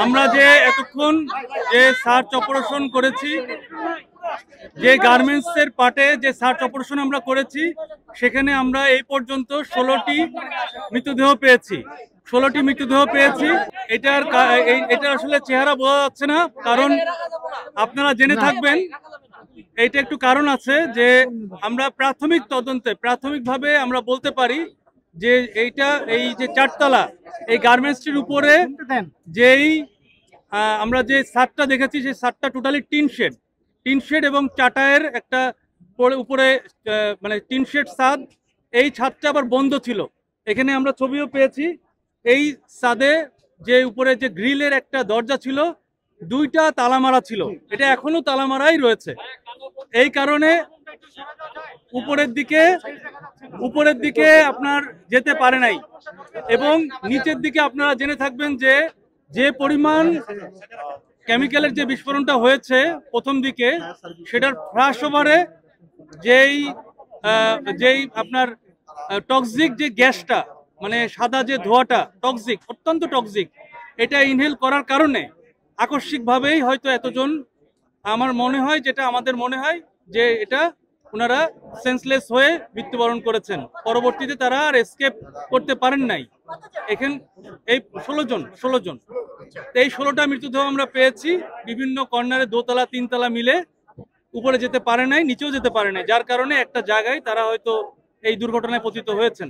আমরা যে এতক্ষণ যে সার্চ অপারেশন করেছি, যে গার্মেন্টসের পার্টে যে সার্চ অপারেশন আমরা করেছি, সেখানে আমরা এই পর্যন্ত 16টি মৃতদেহ পেয়েছি। 16টি মৃতদেহ পেয়েছি। এটার আসলে চেহারা বোঝা যাচ্ছে না, কারণ আপনারা জেনে থাকবেন এইটা একটু কারণ আছে যে আমরা প্রাথমিক তদন্তে প্রাথমিকভাবে আমরা বলতে পারি যে এই যে চারতলা এই গার্মেন্টসটির উপরে যেই আমরা যে ছাদটা দেখেছি, সেই ছাদটা টোটালি টিন শেড এবং চাটায়ের একটা উপরে মানে টিন শেড ছাদ। এই ছাদটা আবার বন্ধ ছিল। এখানে আমরা ছবিও পেয়েছি। এই ছাদে যে উপরে যে গ্রিলের একটা দরজা ছিল, দুইটা তালা মারা ছিল। এটা এখনো তালা মারাই রয়েছে। এই কারণে উপরের দিকে আপনার যেতে পারে নাই, এবং নিচের দিকে আপনারা জেনে থাকবেন যে পরিমাণ কেমিক্যালের যে বিস্ফোরণটা হয়েছে প্রথম দিকে, সেটার ফ্ল্যাশ ওভারে যেই আপনার টক্সিক যে গ্যাসটা, মানে সাদা যে ধোঁয়াটা টক্সিক, অত্যন্ত টক্সিক, এটা ইনহেল করার কারণে আকস্মিকভাবেই হয়তো এতজন, আমার মনে হয়, যেটা আমাদের মনে হয় যে এটা ওনারা সেন্সলেস হয়ে মৃত্যুবরণ করেছেন। পরবর্তীতে তারা আর এসকেপ করতে পারেন নাই। এখানে এই 16 জন এই 16টা মৃতদেহ আমরা পেয়েছি। বিভিন্ন কর্নারে দোতলা তিনতলা মিলে উপরে যেতে পারে নাই, নিচেও যেতে পারে নাই, যার কারণে একটা জায়গায় তারা হয়তো এই দুর্ঘটনায় পতিত হয়েছেন।